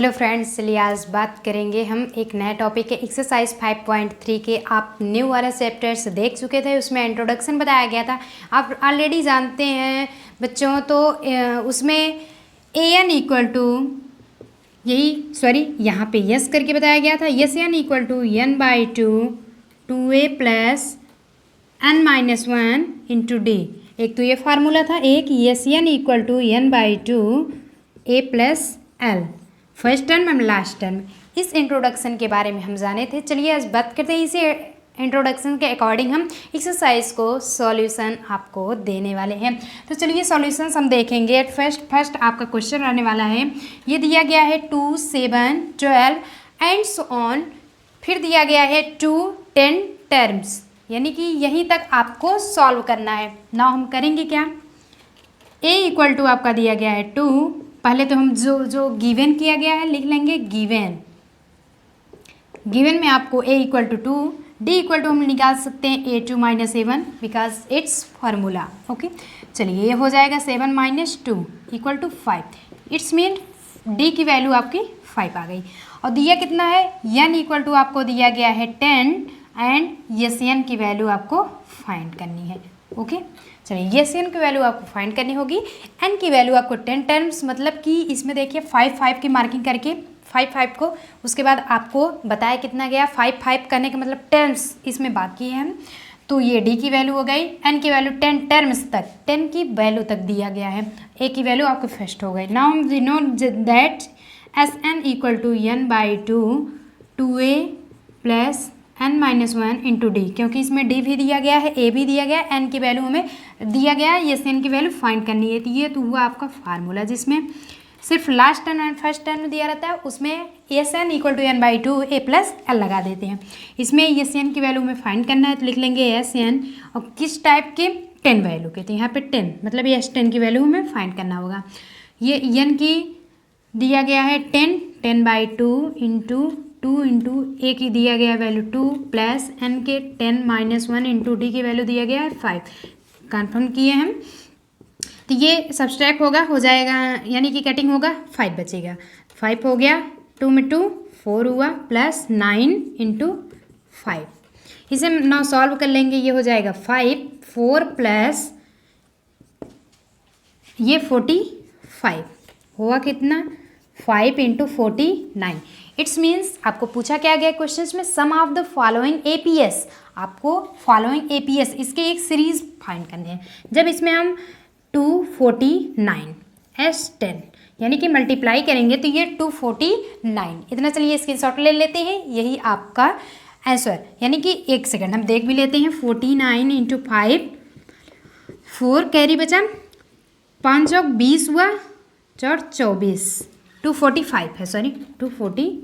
Hello friends, चलिए आज बात करेंगे हम एक नया टॉपिक है एक्सरसाइज 5.3 के। आप न्यू वाला चैप्टर्स देख चुके थे, उसमें इंट्रोडक्शन बताया गया था, आप ऑलरेडी जानते हैं बच्चों। तो उसमें ए एन इक्वल टू यहाँ पे यस करके बताया गया था, S n equal to n by two a plus n minus one into d. एक तो ये फार्मूला था, एक S n equal to n by two a plus l, first term and last term. इस इंट्रोडक्शन के बारे में हम जाने थे। चलिए आज बात करते हैं, इसी इंट्रोडक्शन के अकॉर्डिंग हम एक्सरसाइज को सॉल्यूशन आपको देने वाले हैं। तो चलिए सॉल्यूशंस हम देखेंगे। एट फर्स्ट आपका क्वेश्चन रहने वाला है, ये दिया गया है 2, 7, 12 एंड सो ऑन। फिर दिया गया है 2, 10 टर्म्स, यानी कि यहीं तक आपको सॉल्व करना है। नाउ हम करेंगे क्या, ए इक्वल टू आपका दिया गया है 2। पहले तो हम जो गिवन किया गया है लिख लेंगे गिवन में आपको a equal to 2, d equal to हम निकाल सकते हैं a2 minus a1 because it's formula. Okay, चलिए ये हो जाएगा 7 minus 2 equal to 5। It's mean d की वैल्यू आपकी 5 आ गई। और दिया कितना है, n इक्वल टू आपको दिया गया है 10 एंड यस n की वैल्यू आपको फाइंड करनी है। ओके, चलिए यस एन की वैल्यू आपको फाइंड करनी होगी। एन की वैल्यू आपको 10 टर्म्स, मतलब कि इसमें देखिए 5 की मार्किंग करके 5 को, उसके बाद आपको बताया कितना गया 5 करने का मतलब टर्म्स इसमें बाकी है हम। तो ये डी की वैल्यू हो गई, एन की वैल्यू 10 टर्म्स तक, 10 की वैल्यू तक दिया गया है। ए की वैल्यू आपको फर्स्ट हो गई। Now we know that S n equal to n by two a plus n minus one into d, क्योंकि इसमें डी भी दिया गया है, ए भी दिया गया है, एन की वैल्यू हमें दिया गया है, यस एन की वैल्यू फाइंड करनी है। तो ये तो हुआ आपका फार्मूला, जिसमें सिर्फ last term and first term दिया रहता है, उसमें S n equal to n by two a plus l लगा देते हैं। इसमें एस एन की वैल्यू हमें फाइंड करना है, तो लिख लेंगे एस एन, और किस टाइप के 10 वैल्यू के, तो यहाँ पे 10 मतलब एस 10 की वैल्यू हमें फाइंड करना होगा। ये एन की दिया गया है 10 बाई टू इंटू ए की दिया गया वैल्यू 2 प्लस एन के 10 माइनस 1 इंटू डी की वैल्यू दिया गया है 5। कन्फर्म किए हम, तो ये सब्सट्रैक्ट होगा, हो जाएगा, यानी कि कटिंग होगा, 5 बचेगा। 5 हो गया, 2 में 2 4 हुआ, प्लस 9 इंटू 5। इसे नाउ सॉल्व कर लेंगे, ये हो जाएगा 5, 4 प्लस ये 45 हुआ कितना, 5 इंटू 49। इट्स मीन्स आपको पूछा क्या गया क्वेश्चंस में, सम ऑफ द फॉलोइंग एपीएस। आपको फॉलोइंग एपीएस इसके एक सीरीज फाइंड करने हैं। जब इसमें हम 249 S10 यानी कि मल्टीप्लाई करेंगे तो ये 249 इतना। चलिए स्क्रीनशॉट ले लेते हैं, यही आपका आंसर, यानी कि 1 सेकंड हम देख भी लेते हैं। 49 इंटू 5, 4 कैरी बचा, 5 और 20 हुआ, 4 24, 245 है, सॉरी 245।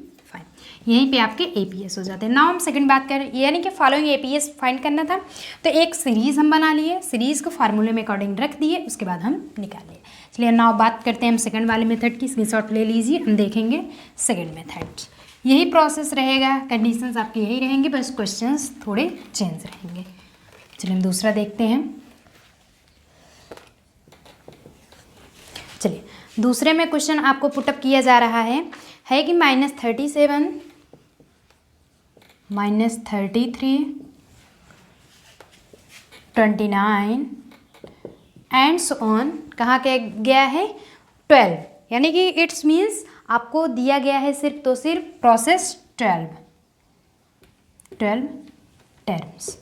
यहीं पे आपके एपीएस हो जाते हैं। नाउ हम सेकंड बात करें, यानी कि फॉलोइंग एपीएस फाइंड करना था, तो एक सीरीज हम बना लिए, सीरीज को फार्मूले में अकॉर्डिंग रख दिए, उसके बाद हम निकाल लिए। चलिए नाउ बात करते हैं हम सेकंड वाले मेथड की। स्क्रीनशॉट ले लीजिए, हम देखेंगे सेकंड मेथड। यही प्रोसेस रहेगा, कंडीशंस आपके यही रहेंगे, बस क्वेश्चंस थोड़े चेंज रहेंगे। चलिए हम दूसरा देखते हैं। चलिए दूसरे में क्वेश्चन आपको पुटअप किया जा रहा है कि -37 -33 29 एंड सो ऑन, कहाँ के गया है 12, यानी कि इट्स मीन्स आपको दिया गया है सिर्फ तो सिर्फ प्रोसेस 12 टर्म्स,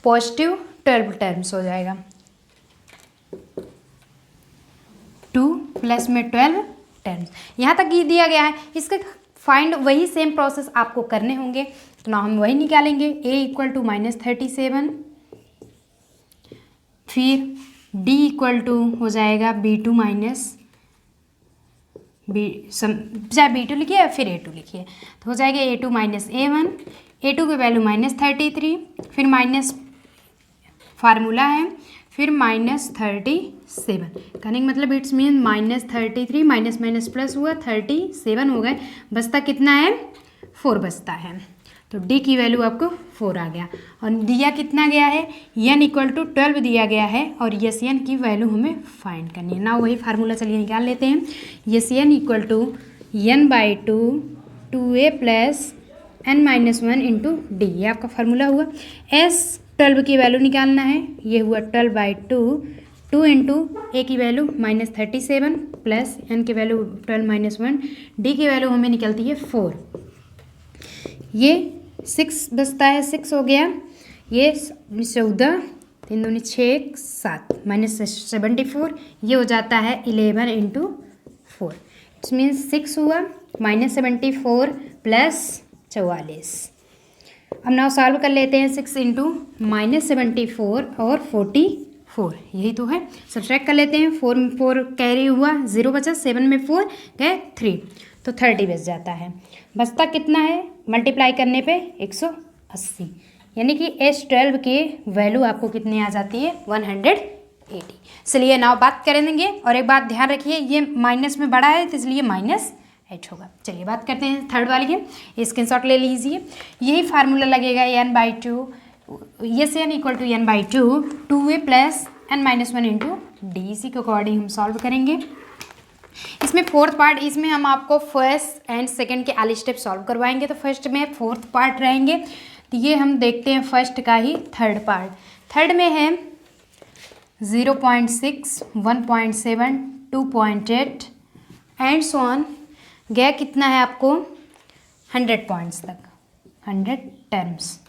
पॉजिटिव 12 टर्म्स हो जाएगा। 2 प्लस में 12 टर्म्स, यहाँ तक ये दिया गया है। इसके फाइंड वही सेम प्रोसेस आपको करने होंगे, तो ना हम वही निकालेंगे। a इक्वल टू -37, फिर d इक्वल टू हो जाएगा b2 माइनस चाहे b2 लिखिए या फिर a2 लिखिए, तो हो जाएगा a2 माइनस a1, a2 की वैल्यू -33, फिर माइनस फार्मूला है, फिर -37 करेंगे, मतलब it's mean -33 minus minus plus हुआ 37 हो गए, बचता कितना है 4 बचता है, तो डी की वैल्यू आपको 4 आ गया। और दिया कितना गया है, n इक्वल टू 12 दिया गया है, और यस n की वैल्यू हमें फाइंड करनी है ना। वही फार्मूला चलिए निकाल लेते हैं। S n equal to n/2 2a plus n-1 into d, ये आपका फार्मूला हुआ। s 12 की वैल्यू निकालना है, ये हुआ 12/2 2 इंटू ए की वैल्यू -37 प्लस n की वैल्यू 12 - 1, डी की वैल्यू हमें निकलती है 4। ये 6 बचता है, 6 हो गया, ये 14 3 दूनी 6 7 -74, ये हो जाता है 11 इंटू 4। इट्स मीन्स 6 हुआ -74 प्लस 44। अब नाउ सॉल्व कर लेते हैं। 6 इंटू -74 और 44, यही तो है। सब्ट्रैक्ट कर लेते हैं। 4 में 4 कैरी हुआ, 0 बचा, 7 में 4 गए 3, तो 30 बच जाता है। बचता कितना है मल्टीप्लाई करने पे 180, यानी कि S12 की वैल्यू आपको कितनी आ जाती है 180। चलिए नाउ बात करेंगे, और एक बात ध्यान रखिए, ये माइनस में बड़ा है तो इसलिए -8 होगा। चलिए बात करते हैं थर्ड वाली की, स्क्रीनशॉट ले लीजिए। यही फार्मूला लगेगा n/2, yes n = n/2 2a plus n-1 into D. इसी के अकॉर्डिंग हम सॉल्व करेंगे। इसमें फोर्थ पार्ट, इसमें हम आपको फर्स्ट एंड सेकंड के आली स्टेप सॉल्व करवाएंगे, तो फर्स्ट में फोर्थ पार्ट रहेंगे, तो ये हम देखते हैं फर्स्ट का ही थर्ड पार्ट। थर्ड में है 0.6 1.7 2.8 एंड सो ऑन, गया कितना है आपको 100 पॉइंट्स तक, 100 टर्म्स।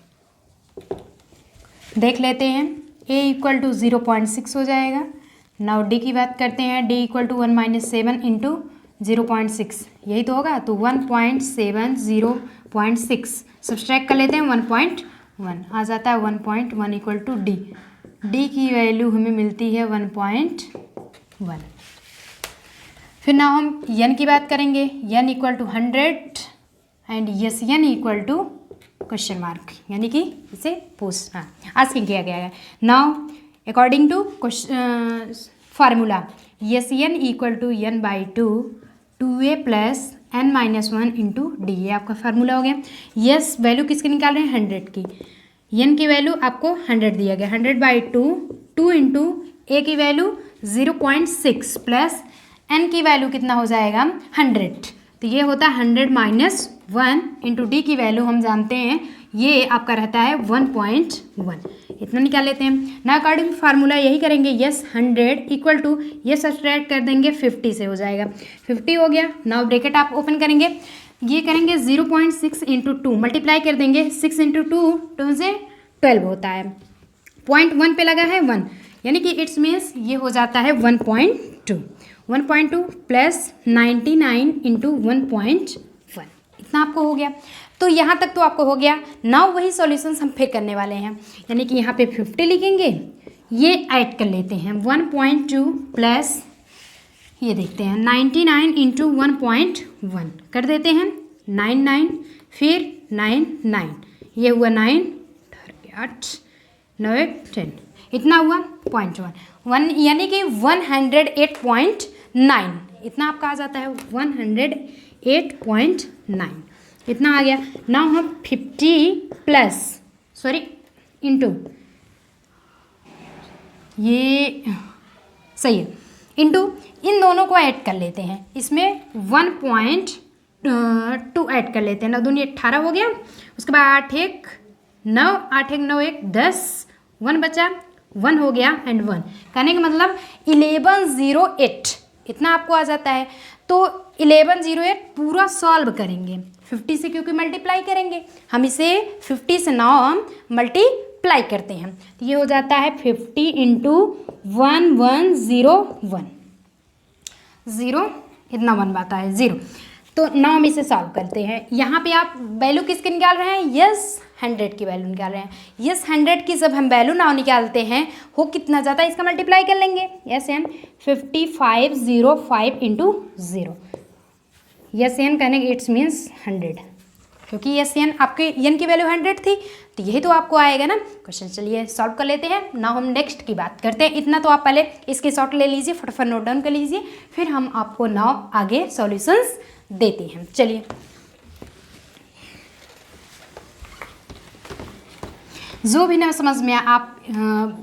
देख लेते हैं। a = 0.6 हो जाएगा। नाउ डी की बात करते हैं। डी = 1 - 7 इंटू 0.6, यही तो होगा, तो 1.7 0.6 सब्सट्रैक्ट कर लेते हैं। 1.1 आ जाता है, 1.1 = डी। डी की वैल्यू हमें मिलती है 1.1। फिर ना हम n की बात करेंगे। n = 100 and S n = question mark, यानी कि इसे पूछ आस्किंग किया गया है। Now according to formula, S n = n/2 2a plus n-1 into d, ये आपका फार्मूला हो गया। यस वैल्यू किसकी निकाल रहे हैं 100 की, n की वैल्यू आपको 100 दिया गया, 100/2 2 इंटू ए की वैल्यू 0.6 प्लस n की वैल्यू कितना हो जाएगा 100, तो ये होता है 100 - 1 इंटू डी की वैल्यू हम जानते हैं, ये आपका रहता है 1.1। इतना निकाल लेते हैं ना। अकॉर्डिंग फार्मूला यही करेंगे। यस 100 = ये सब्ट्रैक्ट कर देंगे 50 से, हो जाएगा 50 हो गया। नाउ ब्रैकेट आप ओपन करेंगे, ये करेंगे 0.6 इंटू 2 मल्टीप्लाई कर देंगे, 6 इंटू 2 से 12 होता है, 0.1 पे लगा है 1, यानी कि इट्स मीन्स ये हो जाता है 1.2 प्लस 99 इंटू 1.1, इतना आपको हो गया। तो यहाँ तक तो आपको हो गया। नाउ वही सॉल्यूशंस हम फिर करने वाले हैं, यानी कि यहाँ पे 50 लिखेंगे, ये ऐड कर लेते हैं 1.2 प्लस ये देखते हैं 99 इंटू 1.1 कर देते हैं 99, फिर 9 ये हुआ 9 8 9 10, इतना हुआ 0.1 यानी कि 108.9, इतना आपका आ जाता है 108.9, इतना आ गया। नाउ हम 50 इंटू ये सही है, इंटू इन दोनों को ऐड कर लेते हैं, इसमें 1.2 ऐड कर लेते हैं, 9 दूनी 18 हो गया, उसके बाद 8 1 9 8 1 9 1 10, 1 बचा, 1 हो गया एंड 1, कहने का मतलब 1108 इतना आपको आ जाता है। तो 1108 पूरा सॉल्व करेंगे 50 से, क्योंकि मल्टीप्लाई करेंगे हम इसे 50 से। नाउ हम मल्टीप्लाई करते हैं, तो ये हो जाता है 50 इंटू 1101 0, इतना 1 बाता है 0। तो नाउ हम इसे सॉल्व करते हैं। यहाँ पे आप वैल्यू किसकी निकाल रहे हैं, यस 100 की वैल्यू निकाल रहे हैं। यस 100 की जब हम वैल्यू नाउ निकालते हैं, हो कितना जाता है इसका मल्टीप्लाई कर लेंगे, S n 5505 into 0, S n कहने के इट्स मीन्स 100, क्योंकि यस एन आपके एन की वैल्यू 100 थी, तो यही तो आपको आएगा ना क्वेश्चन। चलिए सॉल्व कर लेते हैं। नाउ हम नेक्स्ट की बात करते हैं। इतना तो आप पहले इसके शॉर्ट ले लीजिए, फटाफट नोट डाउन कर लीजिए, फिर हम आपको नाउ आगे सॉल्यूशंस देते हैं। चलिए जो भी ना समझ में आप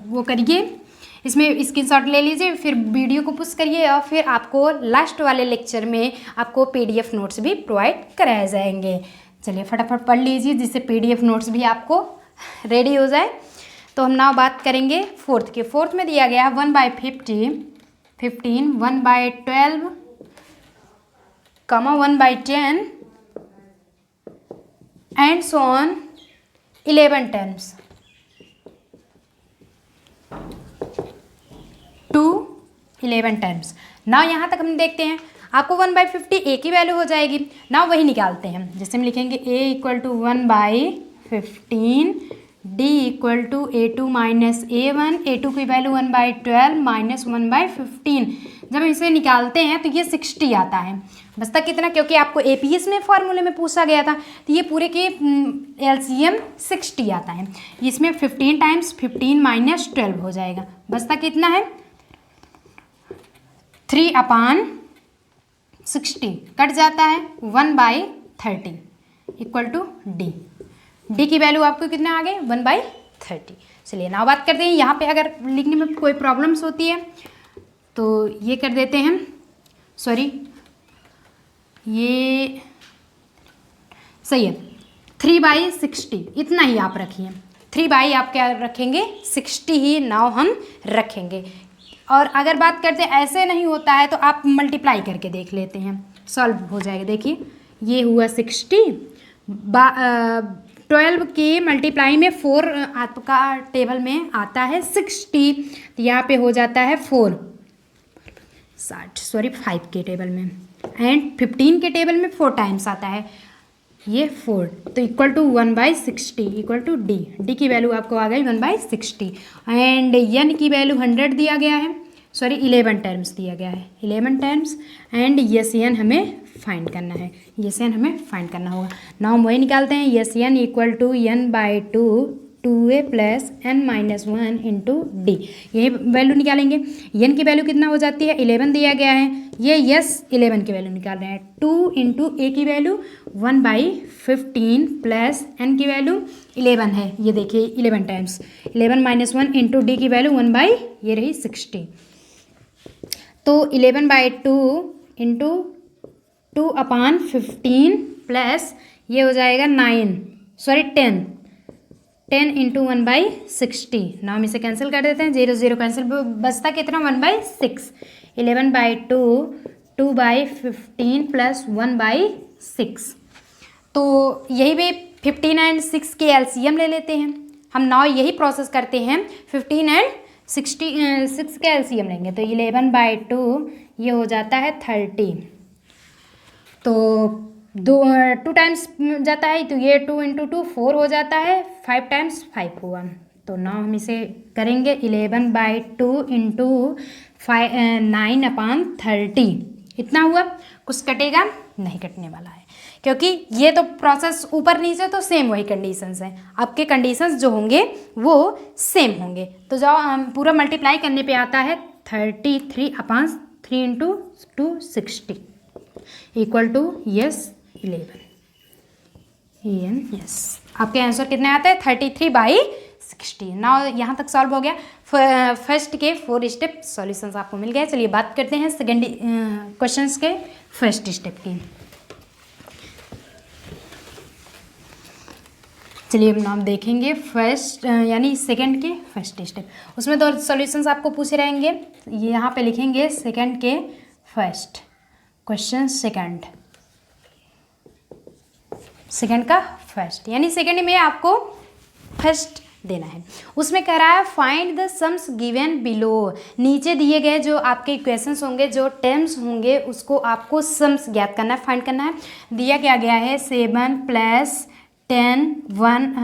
वो करिए। इसमें स्क्रीनशॉट ले लीजिए, फिर वीडियो को पुश करिए और फिर आपको लास्ट वाले लेक्चर में आपको PDF नोट्स भी प्रोवाइड कराए जाएंगे। चलिए फटाफट पढ़ लीजिए जिससे PDF नोट्स भी आपको रेडी हो जाए। तो हम नाउ बात करेंगे फोर्थ के। फोर्थ में दिया गया है 1/15, 1/12, 1/10 and so on 11 terms to 11 terms. Now यहाँ तक हम देखते हैं आपको 1/50 ए की वैल्यू हो जाएगी। नाउ वही निकालते हैं, जैसे हम लिखेंगे a = 1/15, d = a2 - a1, a2 की वैल्यू 1/12 - 1/15। जब हम इसे निकालते हैं तो ये 60 आता है। बचता कितना, क्योंकि आपको APS में फॉर्मूले में पूछा गया था, तो ये पूरे के LCM 60 आता है। इसमें 15 टाइम्स 15 - 12 हो जाएगा। बचता कितना है 3/60 कट जाता है 1/30 = d। d की वैल्यू आपको कितने आ गए 1/30। चलिए नाउ बात करते हैं, यहाँ पे अगर लिखने में कोई प्रॉब्लम्स होती है तो ये कर देते हैं, सॉरी ये सही है 3/60 इतना ही आप रखिए। 3 आप क्या रखेंगे 60 ही नाउ हम रखेंगे। और अगर बात करते हैं ऐसे नहीं होता है तो आप मल्टीप्लाई करके देख लेते हैं, सॉल्व हो जाएगा। देखिए ये हुआ 60, 12 के मल्टीप्लाई में 4 आपका टेबल में आता है 60, तो यहाँ पे हो जाता है 5 के टेबल में, एंड 15 के टेबल में 4 टाइम्स आता है ये 4, तो = 1/60 = d की वैल्यू आपको आ गई 1/60। एंड n की वैल्यू 100 दिया गया है, 11 टर्म्स दिया गया है, 11 टर्म्स। एंड SN हमें फाइंड करना है, SN हमें फाइंड करना होगा। नाउ हम वही निकालते हैं, SN = n/2 2a + n - 1 × d। यही वैल्यू निकालेंगे। n की वैल्यू कितना हो जाती है 11 दिया गया है, ये 11 की वैल्यू निकाल रहे हैं। 2 × a की वैल्यू 1/15 + n की वैल्यू 11 है, ये देखिए 11 टाइम्स 11 - 1 × d की वैल्यू 1/ये रही 60। तो 11/2 × 2/15 प्लस ये हो जाएगा 10 × 1/60। नाउ हम इसे कैंसिल कर देते हैं, 0 0 कैंसिल, बचता कितना 1/6। 11/2 2/15 + 1/6। तो यही भी 15 और 6 के LCM ले लेते हैं हम। नाउ यही प्रोसेस करते हैं, 15 और 6 के LCM लेंगे तो 11/2 ये हो जाता है 30, तो 2 टाइम्स जाता है तो ये 2 × 2 4 हो जाता है, 5 टाइम्स 5 हुआ। तो नाउ हम इसे करेंगे 11/2 × 9/30 इतना हुआ। कुछ कटेगा नहीं, कटने वाला है, क्योंकि ये तो प्रोसेस ऊपर नीचे तो सेम वही कंडीशंस हैं, आपके कंडीशंस जो होंगे वो सेम होंगे। तो जो पूरा मल्टीप्लाई करने पे आता है 33/3 × 260 = 11 yes। आपके आंसर कितने आते हैं 33/60। नाउ यहाँ तक सॉल्व हो गया। फर्स्ट के 4 स्टेप सॉल्यूशंस आपको मिल गए। चलिए बात करते हैं सेकेंड क्वेश्चंस के फर्स्ट स्टेप की। चलिए अब नाम देखेंगे फर्स्ट यानी सेकंड के फर्स्ट स्टेप। उसमें 2 सॉल्यूशंस आपको पूछे रहेंगे, ये यहाँ पे लिखेंगे सेकंड के फर्स्ट क्वेश्चन, सेकंड का फर्स्ट, यानी सेकंड में आपको फर्स्ट देना है। उसमें कह रहा है find the sums given below. नीचे दिए गए जो आपके इक्वेशंस होंगे, जो टर्म्स होंगे, उसको आपको सम्स ज्ञात करना है, फाइंड करना है। दिया क्या गया है 7 + 10 1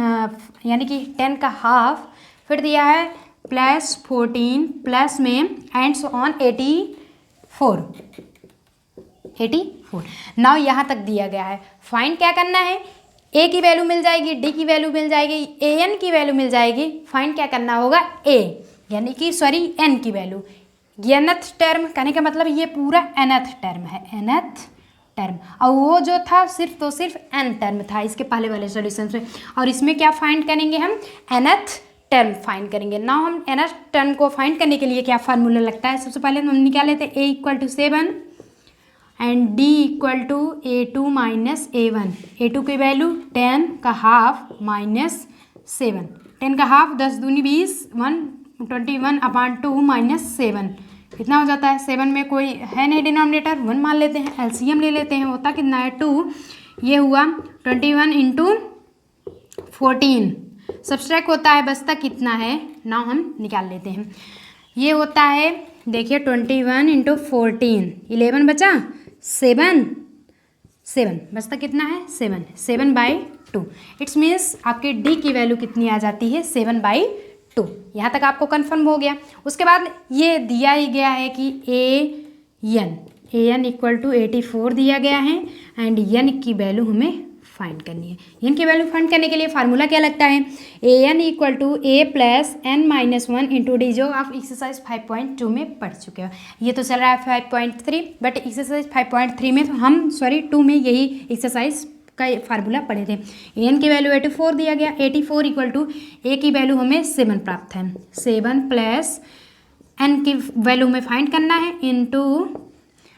यानी कि 10 का हाफ, फिर दिया है +14 प्लस में एंड सो ऑन 84। नाउ यहाँ तक दिया गया है। फाइंड क्या करना है, ए की वैल्यू मिल जाएगी, डी की वैल्यू मिल जाएगी, एन की वैल्यू मिल जाएगी। फाइंड क्या करना होगा ए यानी कि एन की वैल्यू। nth टर्म कहने का मतलब ये पूरा nth टर्म है, nth टर्म, और वो जो था सिर्फ तो सिर्फ n टर्म था इसके पहले वाले सॉल्यूशन में। और इसमें क्या फाइंड करेंगे हम nth टर्म फाइंड करेंगे। नाउ हम nth टर्म को फाइंड करने के लिए क्या फार्मूला लगता है, सबसे पहले हम निकाल लेते हैं a equal to 7 and d equal to a2 minus a1। a2 की वैल्यू 10 का हाफ माइनस 7, 10 का हाफ 10 दूनी 20, 121/2 माइनस 7 कितना हो जाता है। 7 में कोई है नहीं डिनोमिनेटर, 1 मान लेते हैं, एलसीएम ले लेते हैं, होता कितना है 2। ये हुआ 21 इंटू 14, सब्सट्रैक्ट होता है, बचता कितना है ना हम निकाल लेते हैं। ये होता है देखिए 21 इंटू 14, 11 बचा 7 बचता कितना है 7/2। इट्स मीन्स आपके डी की वैल्यू कितनी आ जाती है 7/2। यहाँ तक आपको कन्फर्म हो गया। उसके बाद ये दिया ही गया है कि an इक्वल टू 84 दिया गया है एंड n की वैल्यू हमें फाइंड करनी है। n की वैल्यू फाइंड करने के लिए फार्मूला क्या लगता है, an equal to a plus n minus 1 into d, जो आप एक्सरसाइज 5.2 में पढ़ चुके हो। ये तो चल रहा है 5.3, बट एक्सरसाइज 5.3 में तो हम 2 में यही एक्सरसाइज का फार्मूला पढ़े थे। n की वैल्यू 84 दिया गया, 84 इक्वल टू a की वैल्यू हमें 7 प्राप्त है, 7 प्लस n की वैल्यू हमें फाइंड करना है इंटू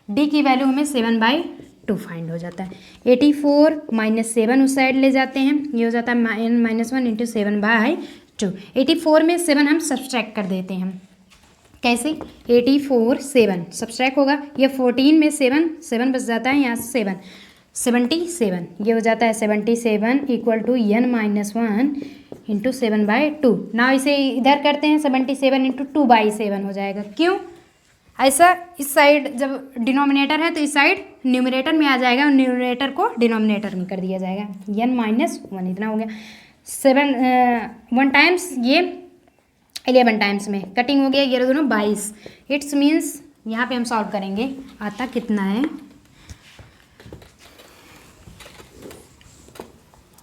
d की वैल्यू हमें 7/2 फाइंड हो जाता है। 84 माइनस 7 उस साइड ले जाते हैं, ये हो जाता है -1 इंटू 7/2। 84 में 7 हम सब्सट्रैक्ट कर देते हैं, कैसे 84 7 सब्सट्रैक्ट होगा, ये 14 में 7 बच जाता है, यहाँ से 77, ये हो जाता है 77 equal to n minus 1 into 7/2। ना इसे इधर करते हैं 77 इंटू 2/7 हो जाएगा। क्यों ऐसा, इस साइड जब डिनोमिनेटर है तो इस साइड न्यूमरेटर में आ जाएगा और न्यूमरेटर को डिनोमिनेटर में कर दिया जाएगा, n माइनस 1 इतना हो गया। 1 टाइम्स ये 11 टाइम्स में कटिंग हो गया, ये दोनों 22। इट्स मीन्स यहाँ पे हम सॉल्व करेंगे, आता कितना है,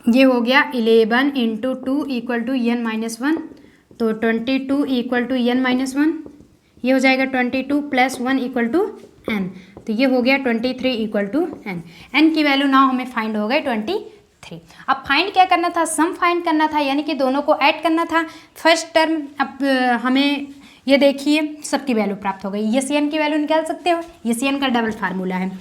ये हो गया 11 into 2 equal to n minus 1, तो 22 इक्वल टू n माइनस 1, ये हो जाएगा 22 प्लस 1 इक्वल टू n, तो ये हो गया 23 इक्वल टू n। n की वैल्यू नाउ हमें फाइंड हो गई 23। अब फाइंड क्या करना था, सम फाइंड करना था, यानी कि दोनों को ऐड करना था। फर्स्ट टर्म अब हमें ये देखिए सबकी वैल्यू प्राप्त हो गई। एस एन की वैल्यू निकाल सकते हो, एस एन का डबल फार्मूला है,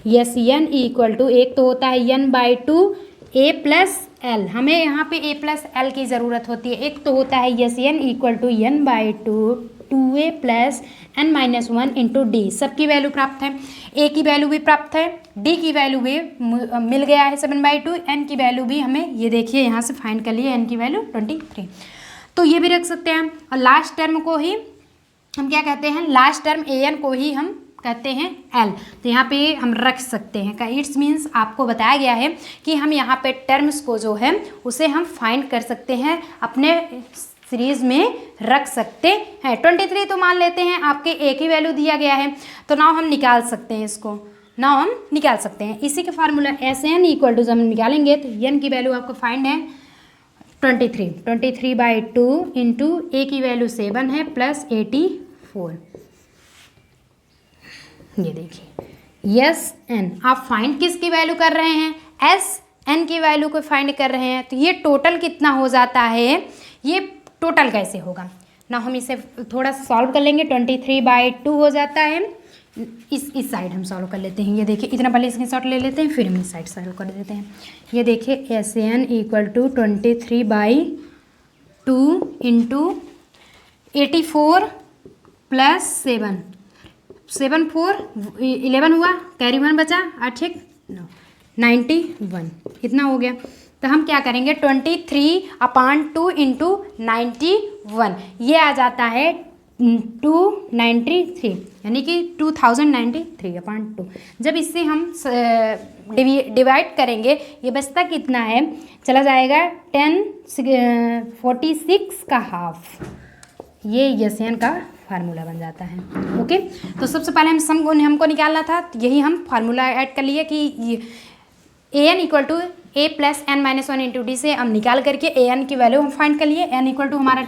एस एन इक्वल टू एक तो होता है n/2 a प्लस एल, हमें यहाँ पे a प्लस एल की ज़रूरत होती है। एक तो होता है S n equal to n/2 2a plus n minus 1 into d, सबकी वैल्यू प्राप्त है, a की वैल्यू भी प्राप्त है, d की वैल्यू भी मिल गया है 7/2, n की वैल्यू भी हमें ये देखिए यहाँ से फाइंड कर लिए, n की वैल्यू 23, तो ये भी रख सकते हैं। और लास्ट टर्म को ही हम क्या कहते हैं, लास्ट टर्म an को ही हम कहते हैं l, तो यहाँ पे हम रख सकते हैं। इट्स मीन्स आपको बताया गया है कि हम यहाँ पे टर्म्स को जो है उसे हम फाइंड कर सकते हैं, अपने सीरीज़ में रख सकते हैं। 23 तो मान लेते हैं, आपके a की वैल्यू दिया गया है, तो नाउ हम निकाल सकते हैं, इसको नाउ हम निकाल सकते हैं। इसी के formula S n equal to जब हम निकालेंगे तो n की वैल्यू आपको फाइंड है 23/2 इंटू a की वैल्यू 7 है प्लस 84, ये देखिए यस एन, आप फाइंड किसकी वैल्यू कर रहे हैं, एस एन की वैल्यू को फाइंड कर रहे हैं, तो ये टोटल कितना हो जाता है, ये टोटल कैसे होगा ना, हम इसे थोड़ा सा सॉल्व कर लेंगे। 23/2 हो जाता है, इस साइड हम सॉल्व कर लेते हैं। ये देखिए इतना पहले स्क्रीन शॉट ले लेते हैं, फिर हम इस साइड सॉल्व कर देते हैं। ये देखिए S n equal to 23/2 into 84 plus 7 4 11 हुआ, कैरी 1 बचा, ठीक 91 इतना हो गया। तो हम क्या करेंगे 23/2 इंटू 91, ये आ जाता है 293, यानी कि 2093/2। जब इससे हम डिवाइड करेंगे ये बचता कितना है, चला जाएगा 1046 का हाफ, ये एन का फार्मूला बन जाता है। ओके, तो सबसे पहले हम सम को हमको निकालना था, तो यही हम फार्मूला ऐड कर लिए कि a n equal to a plus n minus 1 into d से हम निकाल करके ए एन की वैल्यू हम फाइंड कर लिए। n इक्वल टू हमारा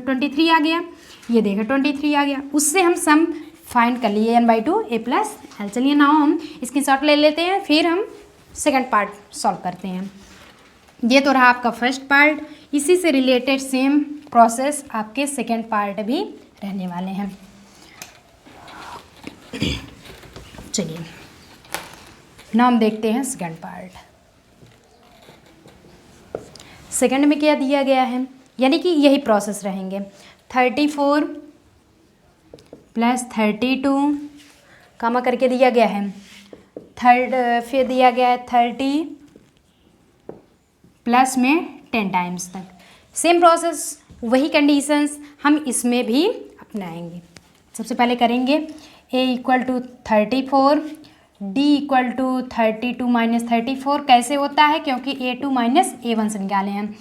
23 आ गया, ये देखा 23 आ गया, उससे हम सम फाइंड कर लिए n/2 a प्लस एल। चलिए नाउ हम स्क्रीनशॉट ले लेते हैं, फिर हम सेकंड पार्ट सॉल्व करते हैं। ये तो रहा आपका फर्स्ट पार्ट। इसी से रिलेटेड सेम प्रोसेस आपके सेकेंड पार्ट भी रहने वाले हैं। चलिए नाउ हम देखते हैं सेकेंड पार्ट। सेकेंड में क्या दिया गया है, यानी कि यही प्रोसेस रहेंगे। 34 प्लस 32 कामा करके दिया गया है फिर दिया गया है 30 प्लस में 10 टाइम्स तक। सेम प्रोसेस, वही कंडीशंस हम इसमें भी अपनाएंगे। सबसे पहले करेंगे a equal to 34, d equal to 32 minus 34। कैसे होता है, क्योंकि a2 माइनस a1 से निकाले हैं,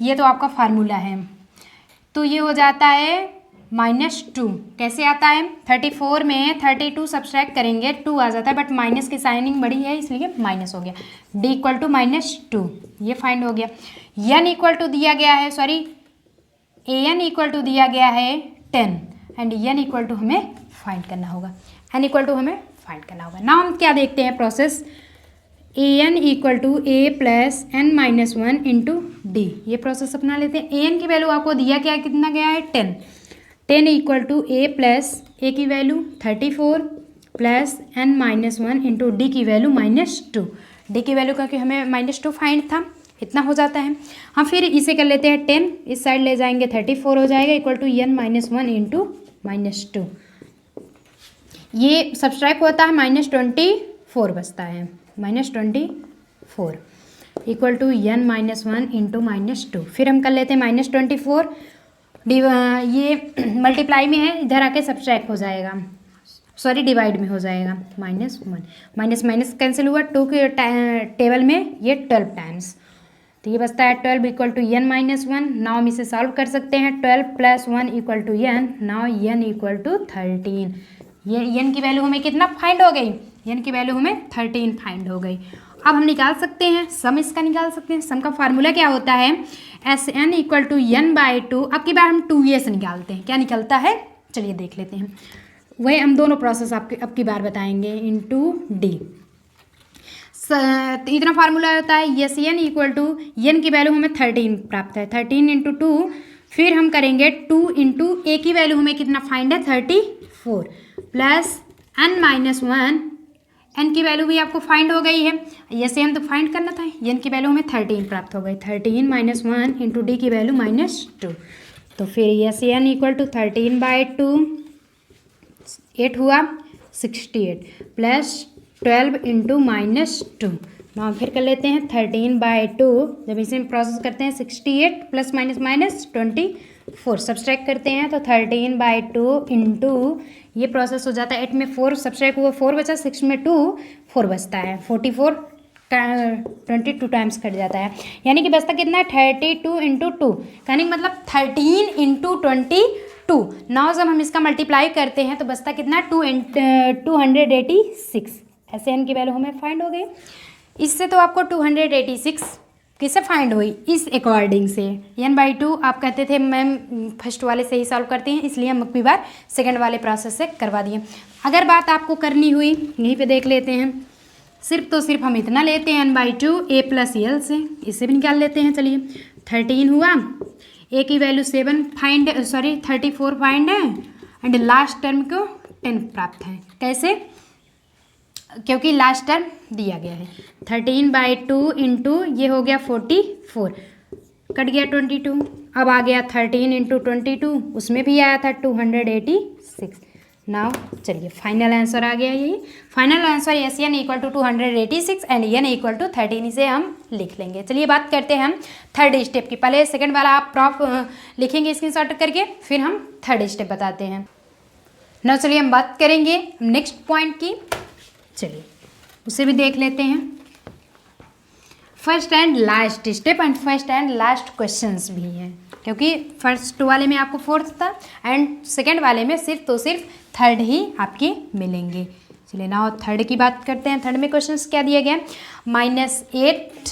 ये तो आपका फार्मूला है। तो ये हो जाता है -2। कैसे आता है, 34 में 32 सब्सट्रैक्ट करेंगे 2 आ जाता है, बट माइनस की साइनिंग बड़ी है इसलिए माइनस हो गया। d इक्वल टू -2 ये फाइंड हो गया। n इक्वल टू दिया गया है, सॉरी an इक्वल टू दिया गया है 10 एंड n इक्वल टू हमें फाइंड करना होगा, n इक्वल टू हमें फाइंड करना होगा। ना हम क्या देखते हैं process, an equal to a plus n minus 1 into d, ये प्रोसेस अपना लेते हैं। an की वैल्यू आपको दिया क्या, कितना गया है 10 equal to a plus a की value 34 plus n minus 1 into d की वैल्यू -2। डी की वैल्यू क्योंकि हमें -2 फाइंड था, इतना हो जाता है। हम फिर इसे कर लेते हैं 10, इस साइड ले जाएंगे 34 हो जाएगा equal to n minus 1 into -2। ये सब्सट्रैक्ट होता है -24 बचता है, -24 equal to n minus 1 into -2। फिर हम कर लेते हैं -24, ये मल्टीप्लाई में है, इधर आके सब्सट्रैक्ट हो जाएगा, सॉरी डिवाइड में हो जाएगा, -1 माइनस माइनस कैंसिल हुआ, 2 के टेबल में ये 12 टाइम्स, तो ये बचता है 12 equal to n minus 1। Now हम इसे सॉल्व कर सकते हैं, 12 plus 1 equal to n, now n equal to 13। ये n की वैल्यू हमें कितना फाइंड हो गई, n की वैल्यू हमें 13 फाइंड हो गई। अब हम निकाल सकते हैं सम, इसका निकाल सकते हैं। सम का फार्मूला क्या होता है, Sn इक्वल टू n/2। अब की बार हम 2a से निकालते हैं, क्या निकलता है चलिए देख लेते हैं। वही हम दोनों प्रोसेस आपके अब की बार बताएंगे, इंटू डी। तो इतना फार्मूला होता है, Sn इक्वल टू n की वैल्यू हमें 13 प्राप्त है, 13 इंटू 2, फिर हम करेंगे 2 इंटू a की वैल्यू हमें कितना फाइंड है 34 प्लस n माइनस 1, n की वैल्यू भी आपको फाइंड हो गई है, ये सेम तो फाइंड करना था। n की वैल्यू हमें 13 प्राप्त हो गई, 13 माइनस 1 इंटू डी की वैल्यू -2। तो फिर Sn इक्वल टू 13/2, 8 हुआ 68 प्लस 12 इंटू -2। ना फिर कर लेते हैं 13/2, जब इसे हम प्रोसेस करते हैं 68 प्लस माइनस -24 सब्सट्रैक्ट करते हैं तो 13/2 इंटू ये प्रोसेस हो जाता है 8 में 4 सब्सट्रैक्ट हुआ 4 बचा, 6 में 2 4 बचता है, 44 22 टाइम्स कट जाता है, यानी कि बचता कितना है 32 इंटू 2, कहने का मतलब 13 इंटू 22। नाउ जब हम इसका मल्टीप्लाई करते हैं तो बचता कितना 286। ऐसे n की वैल्यू हमें फाइंड हो गई। इससे तो आपको 286 किससे फाइंड हुई, इस अकॉर्डिंग से n/2 आप कहते थे मैम फर्स्ट वाले से ही सॉल्व करते हैं, इसलिए हम अगली बार सेकंड वाले प्रोसेस से करवा दिए। अगर बात आपको करनी हुई यहीं पे देख लेते हैं, सिर्फ तो सिर्फ हम इतना लेते हैं n/2 a प्लस l से, इसे भी निकाल लेते हैं। चलिए 13 हुआ, a की वैल्यू 34 फाइंड है एंड लास्ट टर्म को 10 प्राप्त है। कैसे, क्योंकि लास्ट टर्म दिया गया है 13/2 इंटू ये हो गया 44 कट गया 22, अब आ गया 13 इंटू 22, उसमें भी आया था 286। नाउ चलिए फाइनल आंसर आ गया, यही final answer Sn equal to 286 and n equal to 13, इसे हम लिख लेंगे। चलिए बात करते हैं हम थर्ड स्टेप की। पहले सेकंड वाला आप लिखेंगे स्क्रीनशॉट करके, फिर हम थर्ड स्टेप बताते हैं। नाउ चलिए हम बात करेंगे नेक्स्ट पॉइंट की, चलिए उसे भी देख लेते हैं। First and last step and first and last questions भी हैं, क्योंकि फर्स्ट वाले में आपको फोर्थ था एंड सेकंड वाले में सिर्फ तो सिर्फ थर्ड ही आपके मिलेंगे। चलिए ना थर्ड की बात करते हैं। थर्ड में क्वेश्चंस क्या दिया गया, -8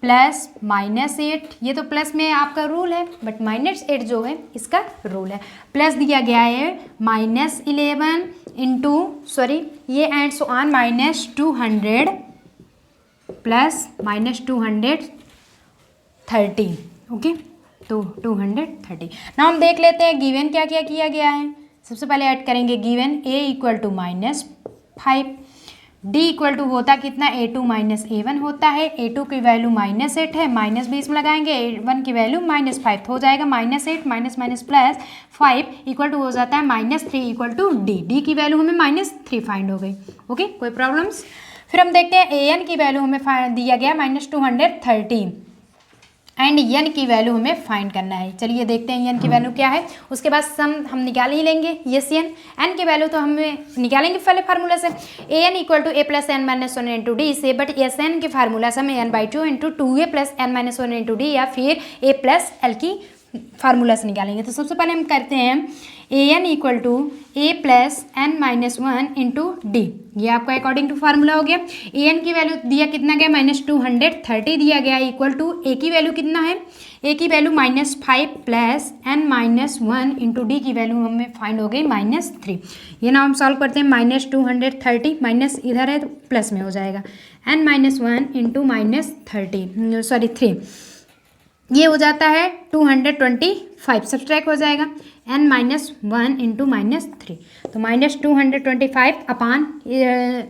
प्लस -8, ये तो प्लस में आपका रूल है, बट -8 जो है इसका रूल है। प्लस दिया गया है -11 इंटू ये and so on -200 plus -213, okay. तो 230। ना हम देख लेते हैं गिवन क्या क्या किया गया है। सबसे पहले ऐड करेंगे given a equal to -5, d equal to होता कितना a2 माइनस a1 होता है, a2 की वैल्यू -8 है, -20 में लगाएंगे, a1 की वैल्यू -5 हो जाएगा, -8 माइनस प्लस 5 इक्वल टू हो जाता है -3 इक्वल टू d की वैल्यू हमें -3 फाइंड हो गई। ओके, कोई प्रॉब्लम्स। फिर हम देखते हैं an की वैल्यू हमें दिया गया -230 एंड n की वैल्यू हमें फाइंड करना है। चलिए देखते हैं n की वैल्यू क्या है, उसके बाद सम हम निकाल ही लेंगे। यस n की वैल्यू तो हमें निकालेंगे पहले फार्मूला से, an equal to a plus n minus 1 into d से, बट एस एन के फार्मूला से हमें n/2 into 2a plus n minus 1 into d या फिर a प्लस l की फार्मूला से निकालेंगे। तो सबसे पहले हम करते हैं an equal to a plus n minus 1 into d, ये आपका अकॉर्डिंग टू फार्मूला हो गया। an की वैल्यू दिया कितना गया -230 दिया गया, इक्वल टू a की वैल्यू कितना है, a की value -5 plus n minus 1 into d की वैल्यू हमें फाइंड हो गई -3। ये ना हम सॉल्व करते हैं, -230 माइनस इधर है तो प्लस में हो जाएगा, n माइनस 1 इंटू -3, ये हो जाता है 225, सब्सट्रैक्ट हो जाएगा n माइनस 1 इंटू -3, तो -225 अपान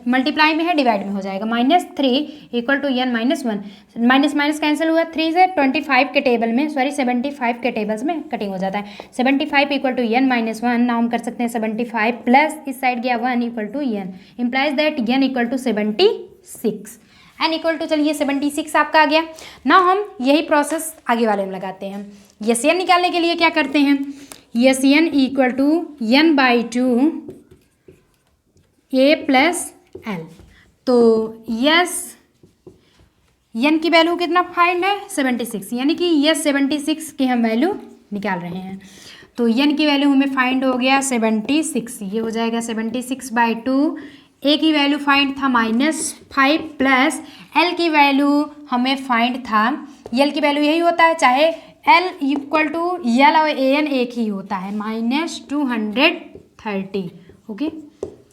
मल्टीप्लाई में है डिवाइड में हो जाएगा, -3 equal to n minus 1, minus cancel हुआ 3 से, 25 के टेबल में 75 के टेबल्स में कटिंग हो जाता है, 75 इक्वल टू n माइनस 1, ना हम कर सकते हैं 75 प्लस इस साइड गया 1 equal to n, implies that n equal to 76, n equal to चलिए 76 आपका आ गया। ना हम यही प्रोसेस आगे वाले में लगाते हैं। यस n निकालने के लिए क्या करते हैं, S n equal to n/2 a plus l, तो यस n की वैल्यू कितना फाइंड है 76, यानी कि यस 76 की हम वैल्यू निकाल रहे हैं। तो n की वैल्यू हमें फाइंड हो गया 76, ये हो जाएगा 76/2, a की वैल्यू फाइंड था -5 प्लस l की वैल्यू हमें फाइंड था, l की वैल्यू यही होता है, चाहे l इक्वल टू l और an एक ही होता है, -230। ओके,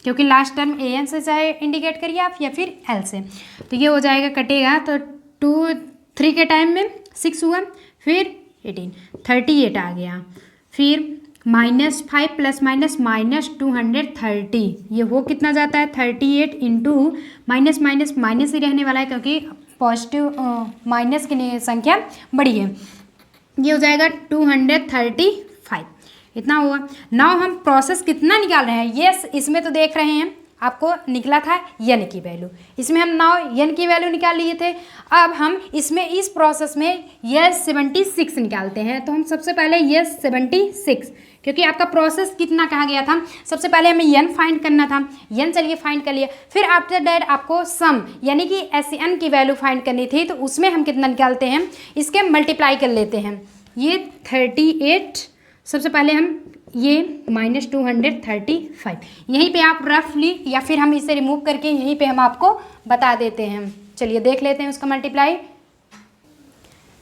क्योंकि लास्ट टर्म an से चाहे इंडिकेट करिए आप या फिर l से, तो ये हो जाएगा कटेगा, तो 3 के टाइम में 6 हुआ, फिर 18 38 आ गया, फिर -5 प्लस -230, ये हो कितना जाता है 38 इंटू माइनस ही रहने वाला है क्योंकि पॉजिटिव माइनस की संख्या बड़ी है, ये हो जाएगा 235, इतना हुआ। नाउ हम प्रोसेस कितना निकाल रहे हैं, यस इसमें तो देख रहे हैं आपको निकला था n की वैल्यू, इसमें हम नाउ n की वैल्यू निकाल लिए थे। अब हम इसमें इस प्रोसेस में यस 76 निकालते हैं, तो हम सबसे पहले यस 76, क्योंकि आपका प्रोसेस कितना कहा गया था, सबसे पहले हमें n फाइंड करना था, n चलिए फाइंड कर लिया, फिर आफ्टर दैट आपको सम यानी कि SN की वैल्यू फाइंड करनी थी, तो उसमें हम कितना निकालते हैं, इसके मल्टीप्लाई कर लेते हैं, ये 38, सबसे पहले हम ये -235, यहीं पे आप रफली या फिर हम इसे रिमूव करके यहीं पे हम आपको बता देते हैं। चलिए देख लेते हैं उसका मल्टीप्लाई।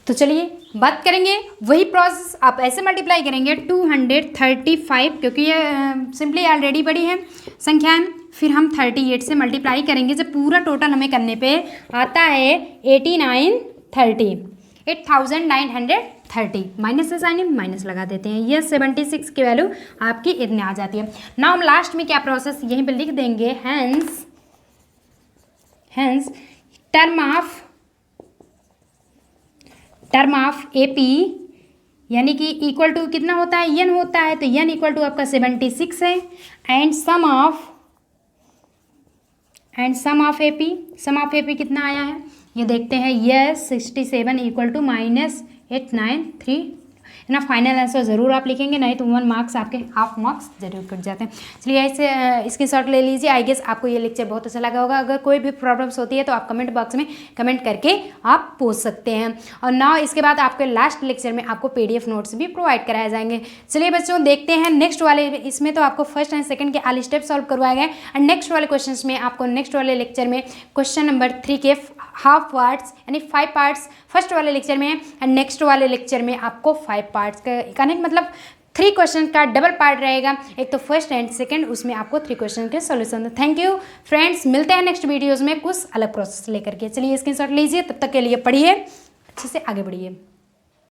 तो चलिए बात करेंगे वही प्रोसेस, आप ऐसे मल्टीप्लाई करेंगे 235, क्योंकि ये सिंपली ऑलरेडी बड़ी है संख्याएं, फिर हम 38 से मल्टीप्लाई करेंगे, जब पूरा टोटल हमें करने पे आता है 8,930, माइनस से साइन माइनस लगा देते हैं, ये 76 की वैल्यू आपकी इतने आ जाती है। नाउ हम लास्ट में क्या प्रोसेस यहीं पे लिख देंगे, हैंस टर्म ऑफ AP यानी कि इक्वल टू कितना होता है n होता है, तो n इक्वल टू आपका 76 है, एंड सम ऑफ AP कितना आया है ये देखते हैं, यस 67 इक्वल टू -893 ना। फाइनल आंसर ज़रूर आप लिखेंगे, नहीं तो 1 मार्क्स आपके हाफ मार्क्स जरूर कट जाते हैं। चलिए ऐसे स्क्रीनशॉट ले लीजिए। आई गेस आपको ये लेक्चर बहुत अच्छा लगा होगा। अगर कोई भी प्रॉब्लम्स होती है तो आप कमेंट बॉक्स में कमेंट करके आप पूछ सकते हैं। और ना इसके बाद आपके लास्ट लेक्चर में आपको PDF नोट्स भी प्रोवाइड कराए जाएंगे। चलिए बच्चों देखते हैं नेक्स्ट वाले, इसमें तो आपको फर्स्ट एंड सेकंड के आल स्टेप सॉल्व करवाए गए, एंड नेक्स्ट वाले क्वेश्चन में आपको नेक्स्ट वाले लेक्चर में क्वेश्चन नंबर 3 के हाफ पार्ट्स यानी 5 पार्ट्स फर्स्ट वाले लेक्चर में, एंड नेक्स्ट वाले लेक्चर में आपको 5 पार्ट्स का मतलब 3 क्वेश्चन का डबल पार्ट रहेगा, एक तो फर्स्ट एंड सेकंड, उसमें आपको 3 क्वेश्चन के सॉल्यूशन। थैंक यू फ्रेंड्स, मिलते हैं नेक्स्ट वीडियोस में कुछ अलग प्रोसेस लेकर के। चलिए स्क्रीनशॉट लीजिए, तब तक के लिए पढ़िए, अच्छे से आगे बढ़िए।